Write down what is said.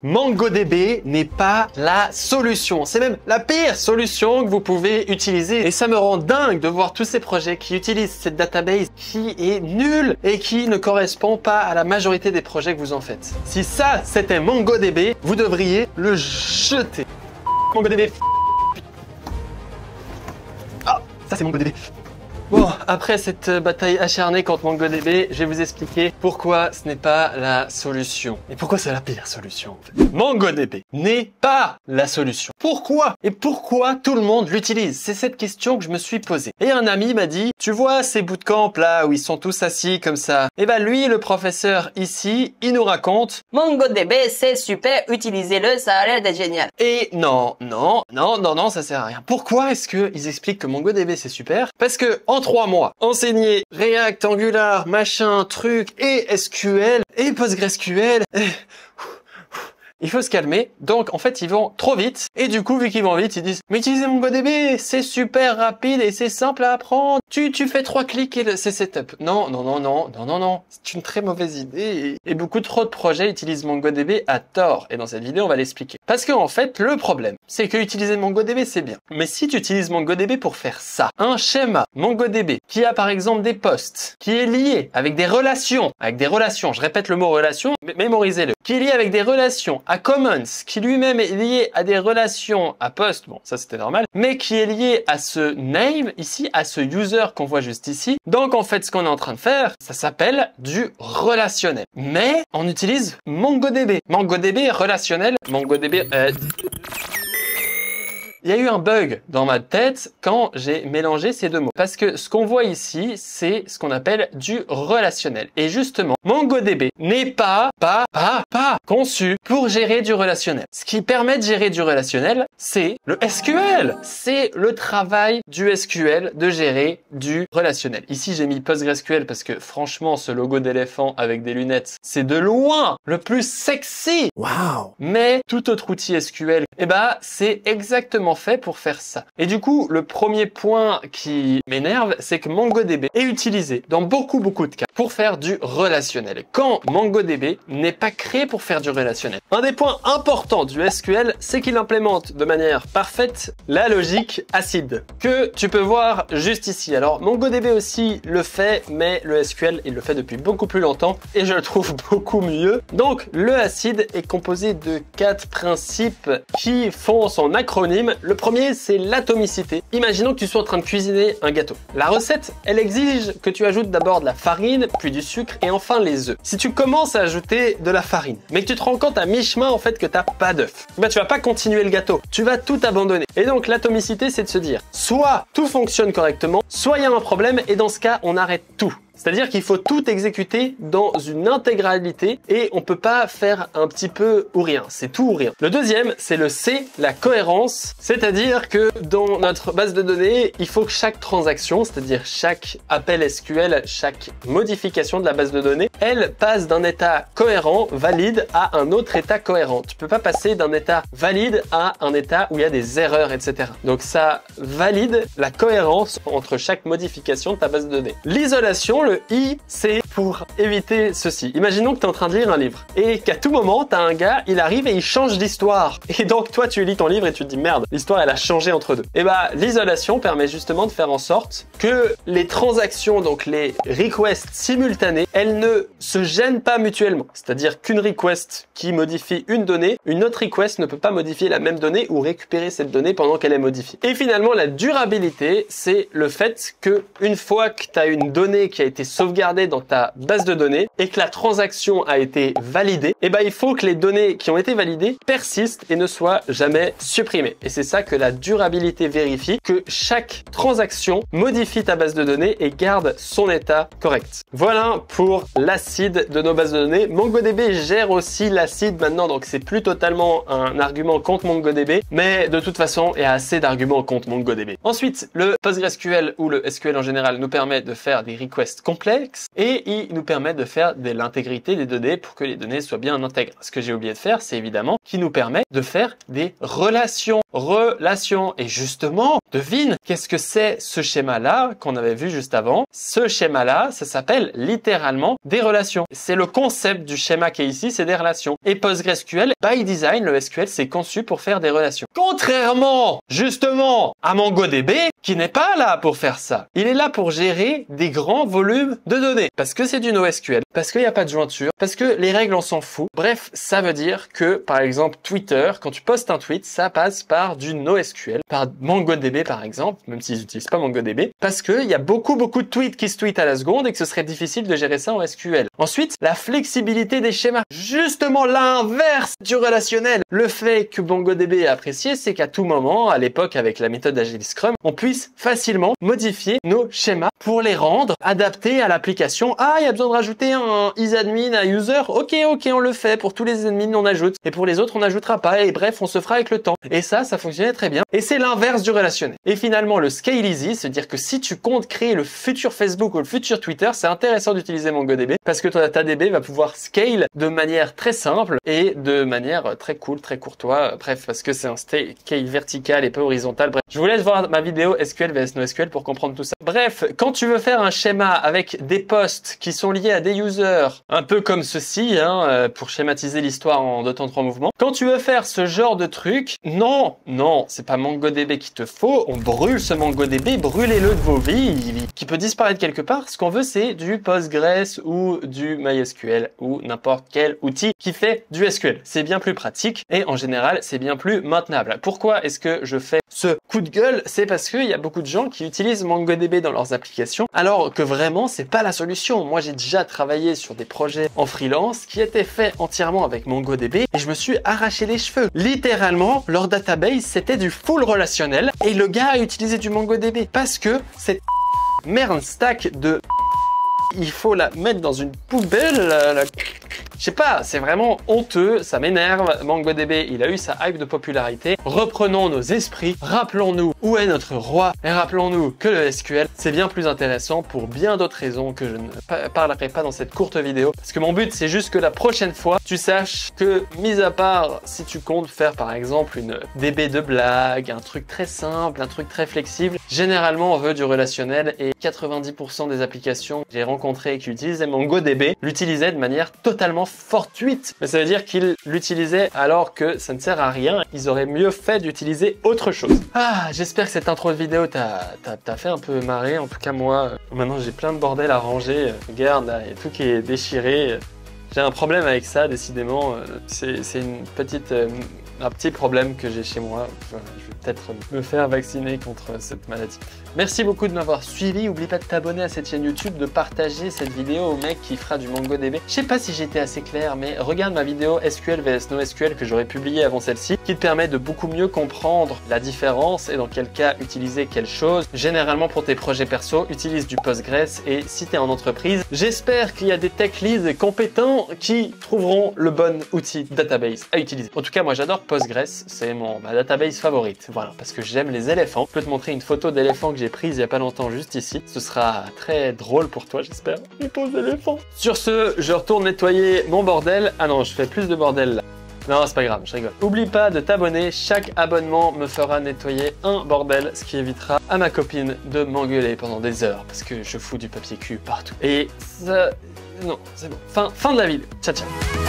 MongoDB n'est pas la solution. C'est même la pire solution que vous pouvez utiliser. Et ça me rend dingue de voir tous ces projets qui utilisent cette database qui est nulle et qui ne correspond pas à la majorité des projets que vous en faites. Si ça, c'était MongoDB, vous devriez le jeter. MongoDB. Ah, ça c'est MongoDB. Bon, après cette bataille acharnée contre MongoDB, je vais vous expliquer pourquoi ce n'est pas la solution. Et pourquoi c'est la pire solution, en fait. MongoDB n'est pas la solution. Pourquoi? Et pourquoi tout le monde l'utilise? C'est cette question que je me suis posée. Et un ami m'a dit, tu vois ces bootcamps là où ils sont tous assis comme ça? Et ben lui, le professeur ici, il nous raconte MongoDB, c'est super, utilisez-le, ça a l'air d'être génial. Et non, ça sert à rien. Pourquoi est-ce qu'ils expliquent que MongoDB c'est super? Parce que en 3 mois, enseigner React, Angular, machin, truc, et SQL, et PostgreSQL, il faut se calmer. Donc, en fait, ils vont trop vite. Et du coup, vu qu'ils vont vite, ils disent, mais utilisez MongoDB, c'est super rapide et c'est simple à apprendre. Tu fais 3 clics et c'est setup. Non. C'est une très mauvaise idée. Et beaucoup trop de projets utilisent MongoDB à tort. Et dans cette vidéo, on va l'expliquer. Parce que, en fait, le problème, c'est que utiliser MongoDB, c'est bien. Mais si tu utilises MongoDB pour faire ça, un schéma MongoDB qui a, par exemple, des posts, qui est lié avec des relations, je répète le mot relation, mémorisez-le, qui est lié avec des relations à Commons, qui lui-même est lié à des relations à Post, bon ça c'était normal, mais qui est lié à ce name ici, à ce user qu'on voit juste ici. Donc en fait ce qu'on est en train de faire, ça s'appelle du relationnel. Mais on utilise MongoDB. MongoDB relationnel, MongoDB... Il y a eu un bug dans ma tête quand j'ai mélangé ces deux mots. Parce que ce qu'on voit ici, c'est ce qu'on appelle du relationnel. Et justement, MongoDB n'est pas conçu pour gérer du relationnel. Ce qui permet de gérer du relationnel, c'est le SQL. C'est le travail du SQL de gérer du relationnel. Ici, j'ai mis PostgreSQL parce que franchement, ce logo d'éléphant avec des lunettes, c'est de loin le plus sexy. Waouh! Mais tout autre outil SQL, c'est exactement fait pour faire ça. Et du coup, le premier point qui m'énerve, c'est que MongoDB est utilisé dans beaucoup de cas pour faire du relationnel. Quand MongoDB n'est pas créé pour faire du relationnel. Un des points importants du SQL, c'est qu'il implémente de manière parfaite la logique acide, que tu peux voir juste ici. Alors, MongoDB aussi le fait, mais le SQL, il le fait depuis beaucoup plus longtemps et je le trouve beaucoup mieux. Donc, le acide est composé de 4 principes qui font son acronyme. Le premier, c'est l'atomicité. Imaginons que tu sois en train de cuisiner un gâteau. La recette, elle exige que tu ajoutes d'abord de la farine, puis du sucre et enfin les œufs. Si tu commences à ajouter de la farine, mais que tu te rends compte à mi-chemin en fait que t'as pas d'œufs, tu vas pas continuer le gâteau. Tu vas tout abandonner. Et donc l'atomicité, c'est de se dire, soit tout fonctionne correctement, soit il y a un problème et dans ce cas, on arrête tout. C'est-à-dire qu'il faut tout exécuter dans une intégralité et on peut pas faire un petit peu ou rien. C'est tout ou rien. Le deuxième, c'est le C, la cohérence. C'est-à-dire que dans notre base de données, il faut que chaque transaction, c'est-à-dire chaque appel SQL, chaque modification de la base de données, elle passe d'un état cohérent, valide, à un autre état cohérent. Tu peux pas passer d'un état valide à un état où il y a des erreurs, etc. Donc ça valide la cohérence entre chaque modification de ta base de données. L'isolation, le I, c'est pour éviter ceci. Imaginons que tu es en train de lire un livre et qu'à tout moment, tu as un gars, il arrive et il change d'histoire. Et donc, toi, tu lis ton livre et tu te dis merde, l'histoire, elle a changé entre deux. Et l'isolation permet justement de faire en sorte que les transactions, donc les requests simultanés, elles ne se gênent pas mutuellement. C'est-à-dire qu'une request qui modifie une donnée, une autre request ne peut pas modifier la même donnée ou récupérer cette donnée pendant qu'elle est modifiée. Et finalement, la durabilité, c'est le fait que une fois que tu as une donnée qui a été sauvegardée dans ta base de données et que la transaction a été validée, il faut que les données qui ont été validées persistent et ne soient jamais supprimées. Et c'est ça que la durabilité vérifie, que chaque transaction modifie ta base de données et garde son état correct. Voilà pour l'acide de nos bases de données. MongoDB gère aussi l'acide maintenant, donc c'est plus totalement un argument contre MongoDB, mais de toute façon, il y a assez d'arguments contre MongoDB. Ensuite, le PostgreSQL ou le SQL en général nous permet de faire des requests complexes et il nous permet de faire de l'intégrité des données pour que les données soient bien intègres. Ce que j'ai oublié de faire, c'est évidemment qu'il nous permet de faire des relations. relation. Et justement, devine, qu'est-ce que c'est ce schéma-là qu'on avait vu juste avant? Ce schéma-là, ça s'appelle littéralement des relations. C'est le concept du schéma qui est ici, c'est des relations. Et PostgreSQL, by design, le SQL, c'est conçu pour faire des relations. Contrairement, justement, à MongoDB, qui n'est pas là pour faire ça. Il est là pour gérer des grands volumes de données. Parce que c'est du NoSQL, parce qu'il n'y a pas de jointure, parce que les règles, on s'en fout. Bref, ça veut dire que, par exemple, Twitter, quand tu postes un tweet, ça passe par du NoSQL, par MongoDB par exemple, même s'ils n'utilisent pas MongoDB, parce qu'il y a beaucoup de tweets qui se tweetent à la seconde et que ce serait difficile de gérer ça en SQL. Ensuite, la flexibilité des schémas. Justement l'inverse du relationnel. Le fait que MongoDB a apprécié, c'est qu'à tout moment, à l'époque avec la méthode Agile Scrum, on puisse facilement modifier nos schémas pour les rendre adaptés à l'application. Ah, il y a besoin de rajouter un isAdmin à user. Ok, on le fait. Pour tous les admins, on ajoute. Et pour les autres, on n'ajoutera pas. Et bref, on se fera avec le temps. Et ça fonctionnait très bien. Et c'est l'inverse du relationnel. Et finalement, le scale easy, c'est-à-dire que si tu comptes créer le futur Facebook ou le futur Twitter, c'est intéressant d'utiliser MongoDB parce que ta DB va pouvoir scale de manière très simple et de manière très cool, très courtois. Bref, parce que c'est un scale vertical et pas horizontal. Bref, je vous laisse voir ma vidéo SQL vs NoSQL pour comprendre tout ça. Bref, quand tu veux faire un schéma avec des posts qui sont liés à des users, un peu comme ceci, pour schématiser l'histoire en 2 temps 3 mouvements, quand tu veux faire ce genre de truc, non, c'est pas MongoDB qu'il te faut, on brûle ce MongoDB, brûlez-le de vos vies, qui peut disparaître quelque part. Ce qu'on veut, c'est du Postgres ou du MySQL ou n'importe quel outil qui fait du SQL. C'est bien plus pratique et en général, c'est bien plus maintenable. Pourquoi est-ce que je fais ce coup de gueule? C'est parce qu'il y a beaucoup de gens qui utilisent MongoDB dans leurs applications, alors que vraiment, c'est pas la solution. Moi, j'ai déjà travaillé sur des projets en freelance qui étaient faits entièrement avec MongoDB et je me suis arraché les cheveux. Littéralement, leur database, c'était du full relationnel et le gars a utilisé du MongoDB parce que cette merde stack de... Il faut la mettre dans une poubelle, Je sais pas, c'est vraiment honteux, ça m'énerve. MongoDB, il a eu sa hype de popularité. Reprenons nos esprits, rappelons-nous où est notre roi et rappelons-nous que le SQL, c'est bien plus intéressant pour bien d'autres raisons que je ne parlerai pas dans cette courte vidéo. Parce que mon but, c'est juste que la prochaine fois, tu saches que, mis à part si tu comptes faire par exemple une DB de blague, un truc très simple, un truc très flexible, généralement on veut du relationnel et 90% des applications que j'ai rencontrées qui utilisaient MongoDB l'utilisaient de manière totalement fortuite. Mais ça veut dire qu'ils l'utilisaient alors que ça ne sert à rien. Ils auraient mieux fait d'utiliser autre chose. Ah, j'espère que cette intro de vidéo t'a fait un peu marrer. En tout cas, moi, maintenant j'ai plein de bordel à ranger. Regarde, là, il y a tout qui est déchiré. J'ai un problème avec ça, décidément. C'est un petit problème que j'ai chez moi. Je vais peut-être me faire vacciner contre cette maladie. Merci beaucoup de m'avoir suivi. N'oublie pas de t'abonner à cette chaîne YouTube, de partager cette vidéo au mec qui fera du MongoDB. Je sais pas si j'étais assez clair, mais regarde ma vidéo SQL vs NoSQL que j'aurais publiée avant celle-ci, qui te permet de beaucoup mieux comprendre la différence et dans quel cas utiliser quelle chose. Généralement pour tes projets perso, utilise du Postgres et si tu es en entreprise, j'espère qu'il y a des tech leads compétents qui trouveront le bon outil database à utiliser. En tout cas, moi j'adore Postgres, c'est ma database favorite. Voilà, parce que j'aime les éléphants. Je peux te montrer une photo d'éléphant que j'ai prise il y a pas longtemps juste ici. Ce sera très drôle pour toi, j'espère. Les pauvres éléphants. Sur ce, je retourne nettoyer mon bordel. Ah non, je fais plus de bordel là. Non, c'est pas grave, je rigole. Oublie pas de t'abonner, chaque abonnement me fera nettoyer un bordel, ce qui évitera à ma copine de m'engueuler pendant des heures, parce que je fous du papier cul partout. Et ça... Non, c'est bon. Fin de la vidéo. Ciao, ciao.